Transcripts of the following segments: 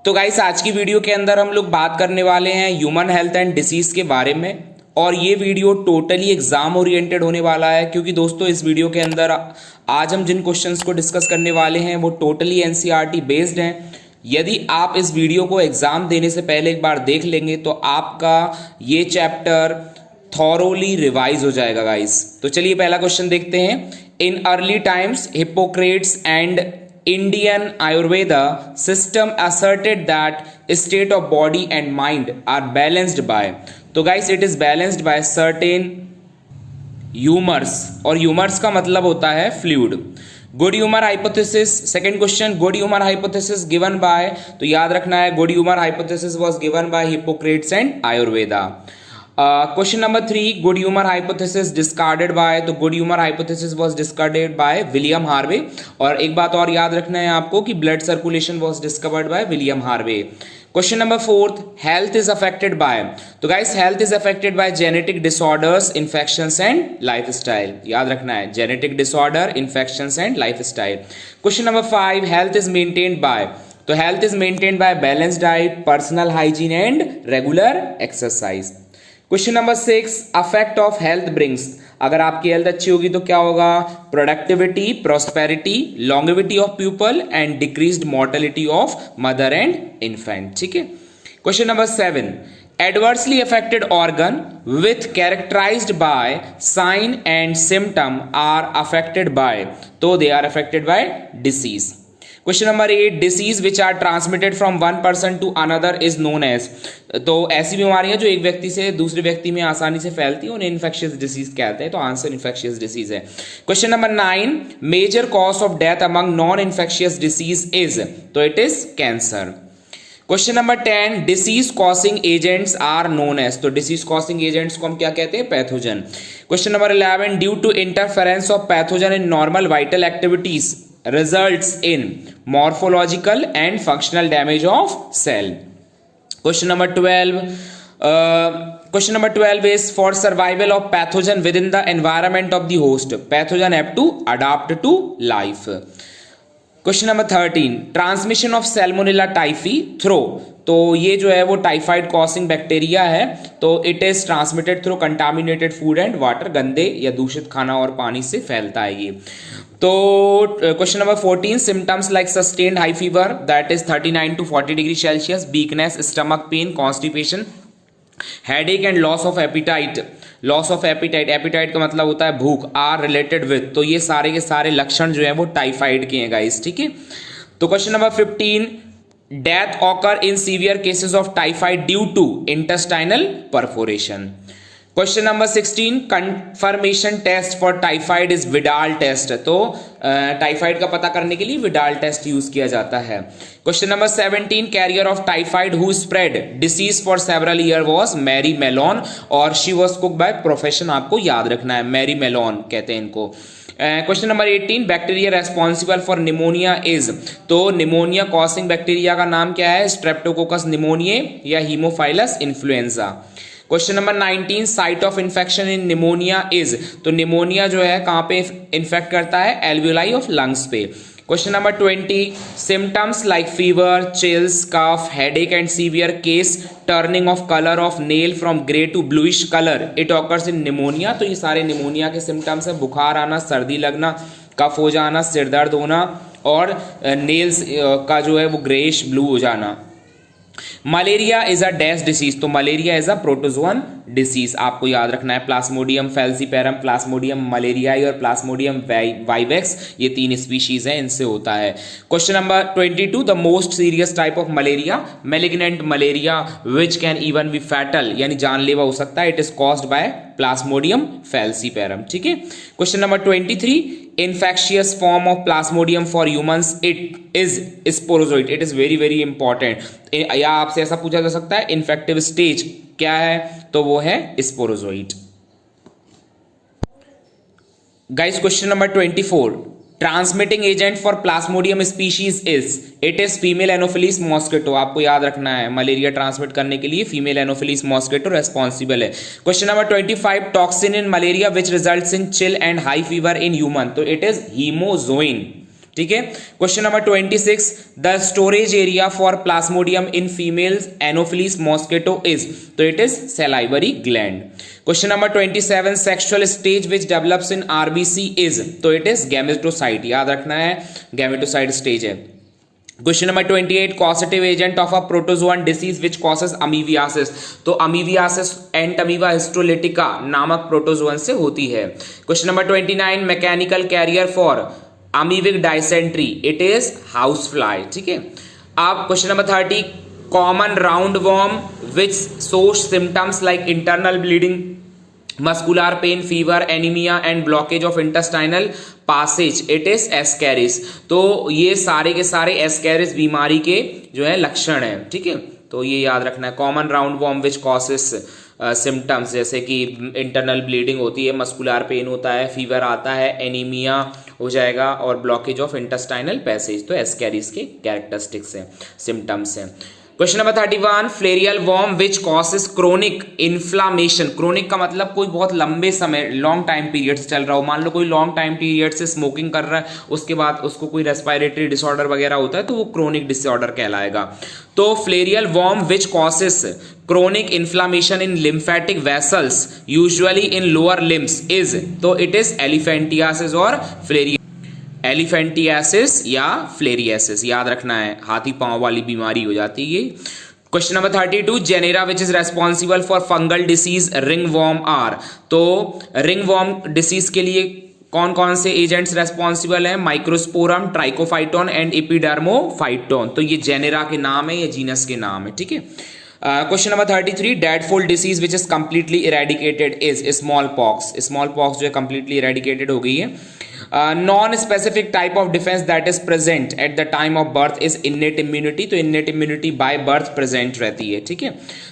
तो गाइस आज की वीडियो के अंदर हम लोग बात करने वाले हैं ह्यूमन हेल्थ एंड डिसीज के बारे में। और ये वीडियो टोटली एग्जाम ओरिएंटेड होने वाला है, क्योंकि दोस्तों इस वीडियो के अंदर आज हम जिन क्वेश्चंस को डिस्कस करने वाले हैं वो टोटली एनसीईआरटी बेस्ड हैं। यदि आप इस वीडियो को एग्जाम देने से पहले एक बार देख लेंगे तो आपका ये चैप्टर थॉरोली रिवाइज हो जाएगा गाइस। तो चलिए पहला क्वेश्चन देखते हैं। In early times Hippocrates and Indian Ayurveda system asserted that state of body and mind are balanced by, तो guys it is balanced by certain humors, और humors का मतलब होता है fluid। Good humour hypothesis, second question, good humour hypothesis given by, तो याद रखना है good humour hypothesis was given by Hippocrates and Ayurveda. Question number 3, good humour hypothesis discarded by, तो good humour hypothesis was discarded by William Harvey. और एक बात और याद रखना है आपको कि blood circulation was discovered by William Harvey. Question number 4, health is affected by, तो guys health is affected by genetic disorders, infections and lifestyle. याद रखना है genetic disorder, infections and lifestyle. Question number 5, health is maintained by, तो health is maintained by balanced diet, personal hygiene and regular exercise. Question number 6, affect of health brings, अगर आपकी हेल्थ अच्छी होगी तो क्या होगा? Productivity, prosperity, longevity of people and decreased mortality of mother and infant. ठीक है। Question number 7, adversely affected organ with characterised by sign and symptom are affected by, तो they are affected by disease. Question number 8, disease which are transmitted from one person to another is known as, तो ऐसी बीमारियां जो एक व्यक्ति से दूसरे व्यक्ति में आसानी से फैलती है उन्हें इन्फेक्शियस डिसीज कहते हैं, तो आंसर इन्फेक्शियस डिसीज है। Question number 9, major cause of death among non infectious disease is, तो it is cancer. Question number 10, disease causing agents are known as, तो डिसीज कॉसिंग एजेंट्स को हम क्या कहते हैं? Pathogen. Question number 11, due to interference of pathogen in normal vital activities results in morphological and functional damage of cell. Question number 12 is for survival of pathogen within the environment of the host, pathogen have to adapt to life. Question number 13, transmission of salmonella typhi through, तो ये जो है वो typhoid causing bacteria है, तो it is transmitted through contaminated food and water, गंदे या दूषित खाना और पानी से फैलता है ये। तो question number 14, symptoms like sustained high fever that is 39 to 40 degree Celsius, weakness, stomach pain, constipation, headache and loss of appetite, loss of appetite, appetite का मतलब होता है भूख, आर रिलेटेड विथ, तो ये सारे के सारे लक्षण जो है वो टाइफाइड के हैं गाइस। ठीक है। तो question number 15, death occur in severe cases of typhoid due to intestinal perforation. Question number 16, confirmation test for typhoid is Widal test, तो टाइफाइड का पता करने के लिए विडाल टेस्ट यूज किया जाता है। Question number 17, carrier of typhoid who spread disease for several year was Mary Mallon, और she was cook by profession, आपको याद रखना है मैरी मेलोन कहते हैं इनको। Question number 18, bacteria responsible for pneumonia is, तो निमोनिया कॉसिंग बैक्टीरिया का नाम क्या है? स्ट्रेप्टोकोकस निमोनिये या haemophilus influenzae. Question number 19, site of infection in pneumonia is, तो निमोनिया जो है कहां पे इन्फेक्ट करता है? एल्वियोलाई ऑफ लंग्स पे। Question number 20, symptoms like fever, chills, cough, headache and severe case, turning of colour of nail from grey to bluish colour, it occurs in pneumonia, तो ये सारे निमोनिया के सिम्टम्स है, बुखार आना, सर्दी लगना, कफ हो जाना, सिर दर्द होना, और नेल्स का जो है वो ग्रेइश ब्लू हो जाना। Malaria is a dash disease, तो malaria is a protozoan disease, आपको याद रखना है प्लाज्मोडियम फैल्सीपेरम, प्लाज्मोडियम मलेरियाई और प्लाज्मोडियम वाइवेक्स, ये 3 स्पीशीज हैं, इनसे होता है। Question number 22, the most serious type of malaria malignant malaria which can even be fatal, यानी जानलेवा हो सकता है, it is caused by Plasmodium falciparum. ठीक है। Question number 23, infectious form of plasmodium for humans it is sporozoite, it is very very important, या आपसे ऐसा पूछा जा सकता है इन्फेक्टिव स्टेज क्या है, तो वो है sporozoite. Guys question number 24, transmitting agent for Plasmodium species is, it is female Anopheles mosquito, आपको याद रखना है मलेरिया ट्रांसमिट करने के लिए फीमेल एनोफिलीस मॉस्किटो रेस्पॉन्सिबल है। Question number 25, toxin in malaria which results in chill and high fever in human, तो it is hemozoin. ठीक है। Question number 26, the storage area for Plasmodium in females anopheles mosquito is, तो it is salivary gland. Question number 27, sexual stage which develops in RBC is, तो it is gametocyte, याद रखना है gametocyte stage है। Question number 28, causative agent of a protozoan disease which causes amoebiasis, तो amoebiasis entamoeba histolytica नामक protozoan से होती है। Question number 29, mechanical carrier for amoebic dysentery, it is house fly, ठीक है। अब question number 30, common round worm which shows symptoms like internal bleeding, muscular pain, fever, anaemia and blockage of intestinal passage, it is ascaris, तो ये सारे के सारे Ascaris बीमारी के जो है लक्षण है, ठीक है। तो ये याद रखना है, common round worm which causes symptoms, जैसे कि इंटरनल ब्लीडिंग होती है, मस्कुलर पेन होता है, फीवर आता है, एनीमिया हो जाएगा और ब्लॉकेज ऑफ इंटेस्टाइनल पैसेज, तो एस्कैरिस के कैरेक्टरिस्टिक्स हैं, सिम्टम्स हैं। Question number 31, फ्लेरियल worm which causes chronic inflammation, chronic का मतलब कोई बहुत लंबे समय लॉन्ग टाइम पीरियड से चल रहा हो, मान लो कोई लॉन्ग टाइम पीरियड से स्मोकिंग कर रहा है, उसके बाद उसको कोई रेस्पिरेटरी डिसऑर्डर वगैरह होता है तो वो क्रोनिक डिसऑर्डर कहलाएगा। तो filarial worm which causes chronic inflammation in lymphatic vessels usually in lower limbs is, तो इट इज एलिफेंटियासिस और फ्लेरियल, एलिफेंटियासिस या फ्लेरियासिस, याद रखना है, हाथी पांव वाली बीमारी हो जाती है ये। Question number 32, genera which is responsible for fungal disease ringworm are, तो रिंग वॉर्म डिसीज के लिए कौन कौन से एजेंट्स रेस्पॉन्सिबल हैं, माइक्रोस्पोरम, ट्राइकोफाइटोन एंड एपिडर्मोफाइटोन, तो ये जेनेरा के नाम है, ये जीनस के नाम है, ठीक है। Question number 33, dreadful disease which is completely eradicated is small pox, small pox जो है कंप्लीटली इरेडिकेटेड हो गई है। Non specific type of defence that is present at the time of birth is innate immunity, तो innate immunity by birth present रहती है, ठीक है।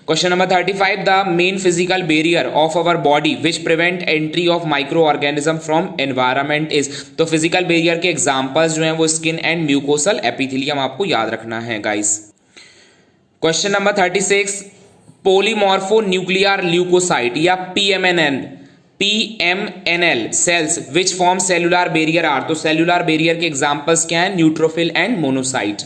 Question number 35, the main physical barrier of our body which prevent entry of micro organism from environment is, तो physical barrier के examples जो हैं वो स्किन एंड म्यूकोसल एपिथेलियम आपको याद रखना है guys. Question number 36, polymorpho nuclear leucocyte या PMNL cells which form cellular barrier are, तो सेलुलर बैरियर के एग्जांपल्स क्या हैं, neutrophil and monocyte.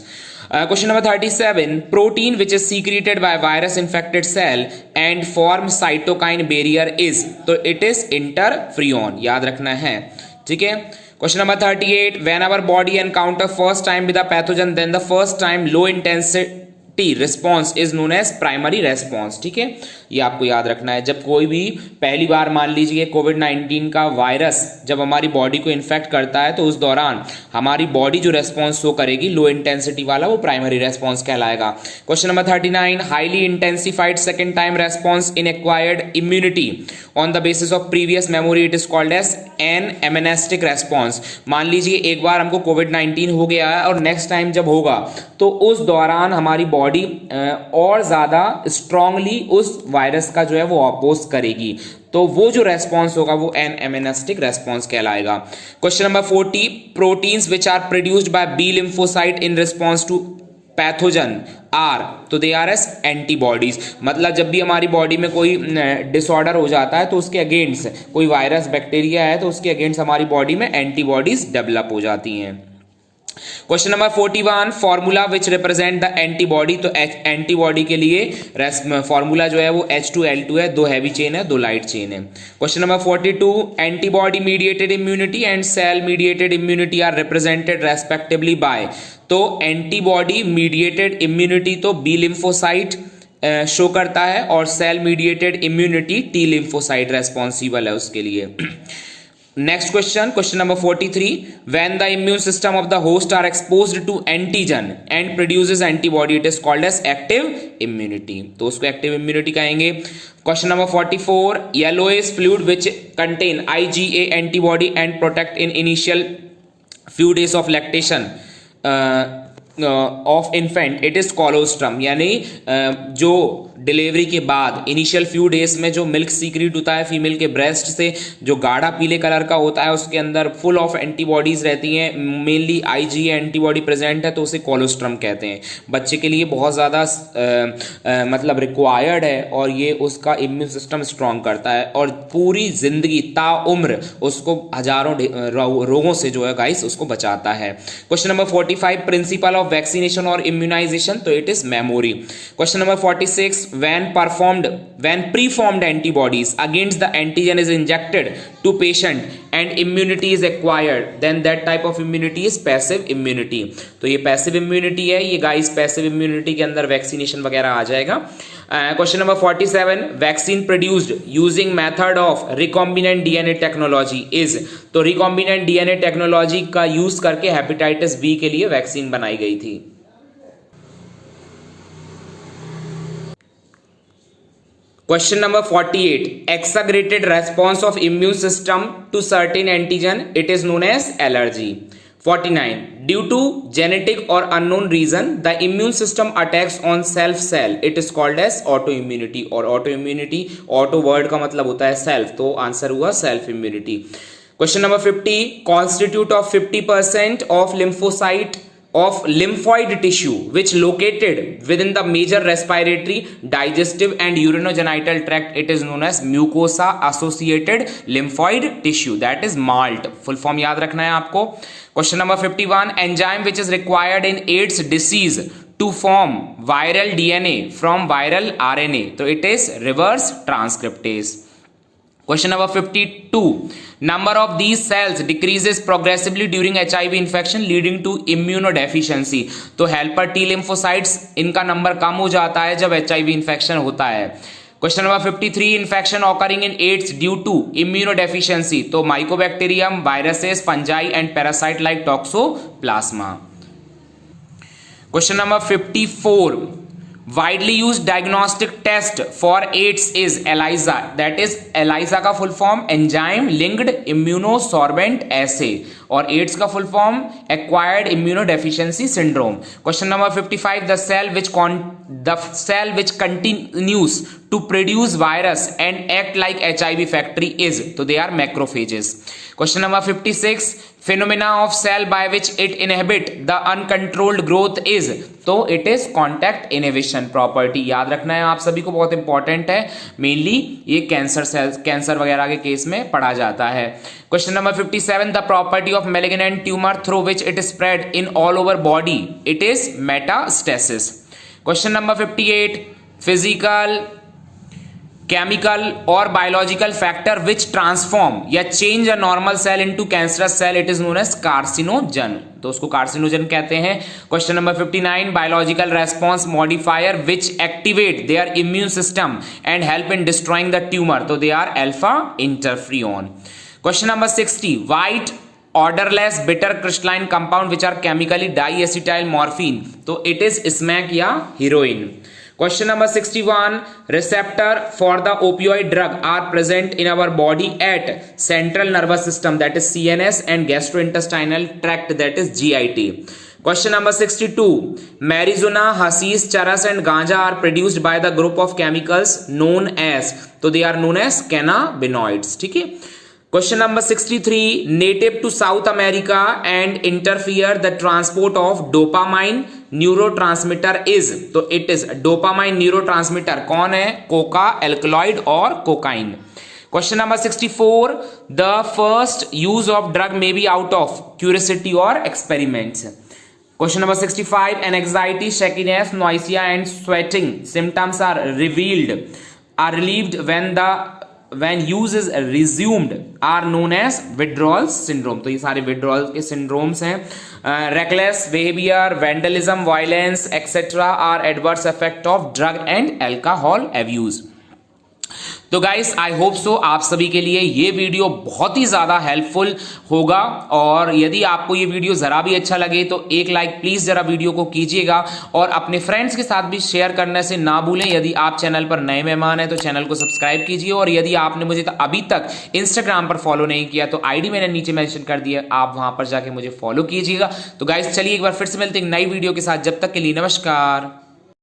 Question number 37, protein which is secreted by virus infected cell and form cytokine barrier is, तो it is interferon, याद रखना है, ठीक है। Question number 38, when our body encounter first time with a pathogen then the first time low intensity response is known as primary response, ठीक है, ये आपको याद रखना है। जब कोई भी पहली बार मान लीजिए कोविड-19 का वायरस जब हमारी बॉडी को इन्फेक्ट करता है तो उस दौरान हमारी बॉडी जो रेस्पॉन्स शो करेगी लो इंटेंसिटी वाला, वो प्राइमरी रेस्पॉन्स कहलाएगा। Question number 39, highly intensified second time response in acquired immunity on the basis of previous memory, it is called as an amnestic response. मान लीजिए एक बार हमको कोविड-19 हो गया है और नेक्स्ट टाइम जब होगा तो उस दौरान हमारी बॉडी और ज्यादा स्ट्रांगली उस वायरस का जो है वो अपोज करेगी, तो वो जो रेस्पॉन्स होगा वो एन एमनेस्टिक रेस्पॉन्स कहलाएगा। Question number 40, proteins which are produced by B lymphocyte in response to pathogen are, तो दे आर एस एंटीबॉडीज, मतलब जब भी हमारी बॉडी में कोई डिसऑर्डर हो जाता है तो उसके अगेंस्ट कोई वायरस बैक्टीरिया है तो उसके अगेंस्ट हमारी बॉडी में एंटीबॉडीज डेवलप हो जाती हैं। Question number 41, formula which represent the antibody, तो एंटीबॉडी के लिए फॉर्मूला जो है वो H2L2 है, 2 हैवी चेन है 2 लाइट चेन है। Question number 42, antibody mediated immunity and cell mediated immunity are represented respectively by, तो एंटीबॉडी मीडिएटेड इम्यूनिटी तो बी लिम्फोसाइट शो करता है और cell mediated immunity T lymphocyte responsible है उसके लिए। Next question, question number 43, when the immune system of the host are exposed to antigen and produces antibody, it is called as active immunity, तो उसको active immunity कहेंगे। Question number 44, yellowish fluid which contain IgA antibody and protect in initial few days of lactation of infant, it is colostrum, यानी जो delivery के बाद initial few days में जो milk secret होता है फीमेल के ब्रेस्ट से, जो गाढ़ा पीले कलर का होता है, उसके अंदर फुल ऑफ एंटीबॉडीज रहती हैं, मेनली आईजीए एंटीबॉडी प्रेजेंट है, तो उसे कोलोस्ट्रम कहते हैं। बच्चे के लिए बहुत ज़्यादा मतलब रिक्वायर्ड है और ये उसका इम्यून सिस्टम स्ट्रांग करता है और पूरी जिंदगी ताउम्र उसको हजारों रोगों से जो है गाइस उसको बचाता है। Question number 45, principle of vaccination और इम्यूनाइजेशन, तो it is memory. Question number 46, when preformed antibodies against the antigen is injected to patient and immunity is acquired, then that type of immunity is passive immunity। तो ये passive immunity है, ये guys passive immunity के अंदर vaccination वगैरह आ जाएगा। Question number 47, vaccine produced using method of recombinant DNA technology is, तो recombinant DNA technology का यूज करके हेपेटाइटिस बी के लिए वैक्सीन बनाई गई थी। Question number 48, exaggerated response of immune system to certain antigen, it is known as allergy। 49, due to genetic or unknown reason the immune system attacks on self cell, it is called as autoimmunity। और autoimmunity, auto word का मतलब होता है self, तो answer हुआ self immunity। Question number 50, constitute of 50% of lymphocyte of lymphoid tissue which located within the major respiratory, digestive and urinogenital tract, it is known as mucosa associated lymphoid tissue, that is MALT। full form याद रखना है आपको। Question number 51, enzyme which is required in AIDS disease to form viral DNA from viral RNA, तो it is reverse transcriptase। Question number 52, number of these cells decreases progressively during HIV infection leading to immunodeficiency, तो helper T lymphocytes इनका नंबर कम हो जाता है जब HIV infection होता है। Question number 53, infection occurring in AIDS due to immunodeficiency, तो mycobacterium, viruses, fungi and parasite like toxoplasma. Question number 54, widely used diagnostic test for AIDS is ELISA, that is ELISA का full form enzyme linked immunosorbent assay, और AIDS का full form acquired immunodeficiency syndrome. Question number 55, the cell which continues to produce virus and act like HIV factory is, तो they are macrophages। Question number 56, phenomena of cell by which it inhibit the uncontrolled growth is, तो it is contact inhibition property। याद रखना है आप सभी को, बहुत important है, मेनली ये कैंसर वगैरह के केस में पढ़ा जाता है। Question number 57, the property of malignant tumor through which it is spread in all over body, it is metastasis। Question number 58, physical, chemical और बायोलॉजिकल फैक्टर विच ट्रांसफॉर्म या change a normal cell into cancerous cell, it is known as carcinogen, तो उसको carcinogen कहते हैं। Question number 59, biological response modifier which activate their immune system and help in destroying the tumour, तो they are alpha interferon. Question number 60, white odourless bitter crystalline compound which are chemically diacetyl morphine, तो it is smack या heroine. Question number 61, receptor for the opioid drug are present in our body at central nervous system, that is CNS, and gastrointestinal tract, that is GIT। Question number 62, marijuana, hashish, charas and ganja are produced by the group of chemicals known as, तो they are known as cannabinoids। ठीक है। Question number 63, native to South America and interfere the transport of dopamine neurotransmitter is, तो it is dopamine neurotransmitter कौन है? Coca, alkaloid और cocaine. Question number 64, the first use of drug may be out of curiosity or experiments। Question number 65, anxiety, shakiness, nausea and sweating symptoms are relieved when use is resumed are known as withdrawal syndrome, तो ये सारे withdrawal के syndromes हैं। reckless behavior, vandalism, violence etc are adverse effect of drug and alcohol abuse। तो guys I hope so आप सभी के लिए ये वीडियो बहुत ही ज़्यादा हेल्पफुल होगा, और यदि आपको ये वीडियो ज़रा भी अच्छा लगे तो एक लाइक प्लीज़ ज़रा वीडियो को कीजिएगा, और अपने फ्रेंड्स के साथ भी शेयर करने से ना भूलें। यदि आप चैनल पर नए मेहमान हैं तो चैनल को सब्सक्राइब कीजिए, और यदि आपने मुझे अभी तक इंस्टाग्राम पर फॉलो नहीं किया तो आईडी मैंने नीचे मेंशन कर दिया, आप वहां पर जाके मुझे फॉलो कीजिएगा। तो गाइस चलिए एक बार फिर से मिलते हैं नई वीडियो के साथ, जब तक के लिए नमस्कार।